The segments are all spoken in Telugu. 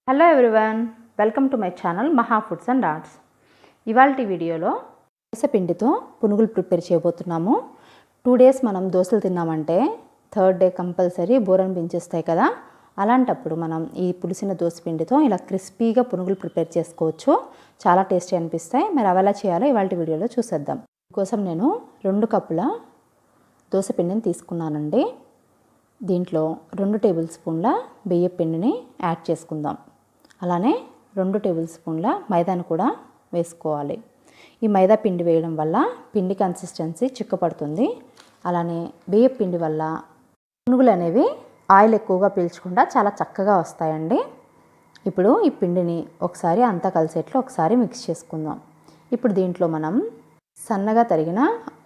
Hello everyone, welcome to my channel మహా ఫుడ్స్ అండ్ ఆర్ట్స్. ఇవాల్టి వీడియోలో దోస పిండితో పునుగులు ప్రిపేర్ చేయబోతున్నాము. 2 days మనం దోశలు తిన్నామంటే 3rd day కంపల్సరీ బోరని పెంచేస్తాయి కదా. అలాంటప్పుడు మనం ఈ పులిసిన దోస పిండితో ఇలా క్రిస్పీగా పునుగులు ప్రిపేర్ చేసుకోవచ్చు. చాలా టేస్టీ అనిపిస్తాయి. మరి అవి ఎలా చేయాలో ఇవాల్టి వీడియోలో చూసేద్దాం. దీనికోసం నేను 2 కప్పుల దోస పిండిని తీసుకున్నానండి. దీంట్లో 2 టేబుల్ స్పూన్ల బియ్య పిండిని యాడ్ చేసుకుందాం. అలానే 2 టేబుల్ స్పూన్ల మైదాను కూడా వేసుకోవాలి. ఈ మైదా పిండి వేయడం వల్ల పిండి కన్సిస్టెన్సీ చిక్కపడుతుంది. అలానే బియ్య పిండి వల్ల పునుగులు అనేవి ఆయిల్ ఎక్కువగా పీల్చకుండా చాలా చక్కగా వస్తాయండి. ఇప్పుడు ఈ పిండిని ఒకసారి అంతా కలిసేట్లు ఒకసారి మిక్స్ చేసుకుందాం. ఇప్పుడు దీంట్లో మనం సన్నగా తరిగిన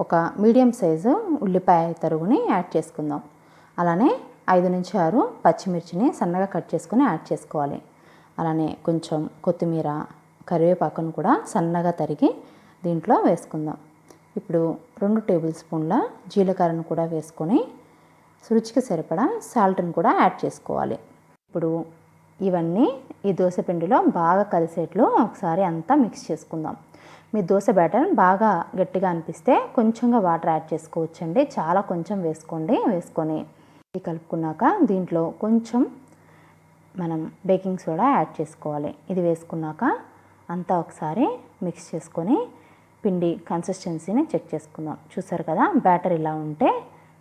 ఒక మీడియం సైజు ఉల్లిపాయ తరుగుని యాడ్ చేసుకుందాం. అలానే 5 నుంచి 6 పచ్చిమిర్చిని సన్నగా కట్ చేసుకుని యాడ్ చేసుకోవాలి. అలానే కొంచెం కొత్తిమీర, కరివేపాకును కూడా సన్నగా తరిగి దీంట్లో వేసుకుందాం. ఇప్పుడు 2 టేబుల్ స్పూన్ల జీలకర్రను కూడా వేసుకొని రుచికి సరిపడా సాల్ట్ని కూడా యాడ్ చేసుకోవాలి. ఇప్పుడు ఇవన్నీ ఈ దోశ పిండిలో బాగా కలిసేట్లు ఒకసారి అంతా మిక్స్ చేసుకుందాం. మీ దోశ బ్యాటర్ బాగా గట్టిగా అనిపిస్తే కొంచెంగా వాటర్ యాడ్ చేసుకోవచ్చండి. చాలా కొంచెం వేసుకొని కలుపుకున్నాక దీంట్లో కొంచెం మనం బేకింగ్ సోడా యాడ్ చేసుకోవాలి. ఇది వేసుకున్నాక అంతా ఒకసారి మిక్స్ చేసుకొని పిండి కన్సిస్టెన్సీని చెక్ చేసుకుందాం. చూసారు కదా, బ్యాటర్ ఇలా ఉంటే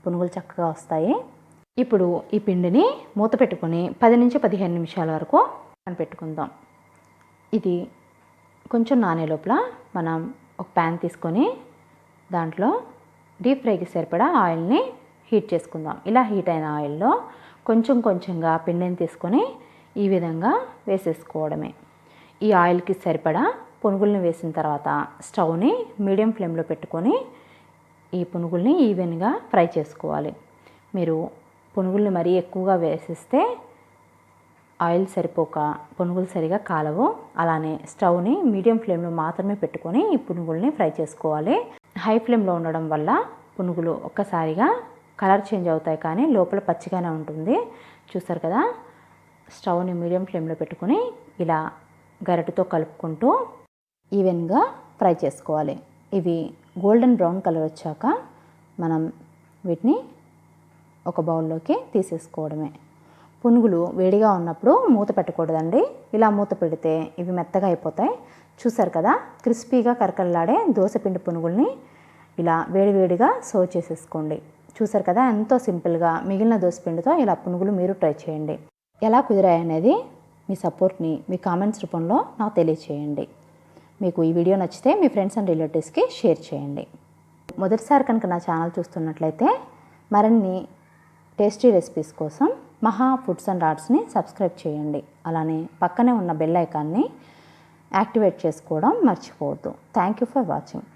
పునుగులు చక్కగా వస్తాయి. ఇప్పుడు ఈ పిండిని మూత పెట్టుకొని 10 నుంచి 15 నిమిషాల వరకు పెట్టుకుందాం. ఇది కొంచెం నానే లోపల మనం ఒక ప్యాన్ తీసుకొని దాంట్లో డీప్ ఫ్రైకి సరిపడా ఆయిల్ని హీట్ చేసుకుందాం. ఇలా హీట్ అయిన ఆయిల్లో కొంచెంగా పిండిని తీసుకొని ఈ విధంగా వేసేసుకోవడమే. ఈ ఆయిల్కి సరిపడా పునుగుల్ని వేసిన తర్వాత స్టవ్ని మీడియం ఫ్లేమ్లో పెట్టుకొని ఈ పునుగుల్ని ఈవెన్గా ఫ్రై చేసుకోవాలి. మీరు పునుగుల్ని మరీ ఎక్కువగా వేసిస్తే ఆయిల్ సరిపోక పునుగులు సరిగా కాలవు. అలానే స్టవ్ని మీడియం ఫ్లేమ్లో మాత్రమే పెట్టుకొని ఈ పునుగుల్ని ఫ్రై చేసుకోవాలి. హై ఫ్లేమ్లో ఉండడం వల్ల పునుగులు ఒక్కసారిగా కలర్ చేంజ్ అవుతాయి, కానీ లోపల పచ్చిగానే ఉంటుంది. చూసారు కదా, స్టవ్ని మీడియం ఫ్లేమ్లో పెట్టుకొని ఇలా గరిటెతో కలుపుకుంటూ ఈవెన్గా ఫ్రై చేసుకోవాలి. ఇవి గోల్డెన్ బ్రౌన్ కలర్ వచ్చాక మనం వీటిని ఒక బౌల్లోకి తీసేసుకోవడమే. పునుగులు వేడిగా ఉన్నప్పుడు మూత పెట్టకూడదండి. ఇలా మూత పెడితే ఇవి మెత్తగా అయిపోతాయి. చూసారు కదా, క్రిస్పీగా కరకరలాడే దోసపిండి పునుగుల్ని ఇలా వేడివేడిగా సర్వ్ చేసేసుకోండి. చూసారు కదా, ఎంతో సింపుల్గా మిగిలిన దోసపిండితో ఇలా పునుగులు మీరు ట్రై చేయండి. ఎలా కుదిరాయి అనేది మీ సపోర్ట్ని మీ కామెంట్స్ రూపంలో నాకు తెలియచేయండి. మీకు ఈ వీడియో నచ్చితే మీ ఫ్రెండ్స్ అండ్ రిలేటివ్స్కి షేర్ చేయండి. మొదటిసారి కనుక నా ఛానల్ చూస్తున్నట్లయితే మరిన్ని టేస్టీ రెసిపీస్ కోసం మహా ఫుడ్స్ అండ్ ఆర్ట్స్ని సబ్స్క్రైబ్ చేయండి. అలానే పక్కనే ఉన్న బెల్ ఐకాన్ని యాక్టివేట్ చేసుకోవడం మర్చిపోవద్దు. Thank you for watching.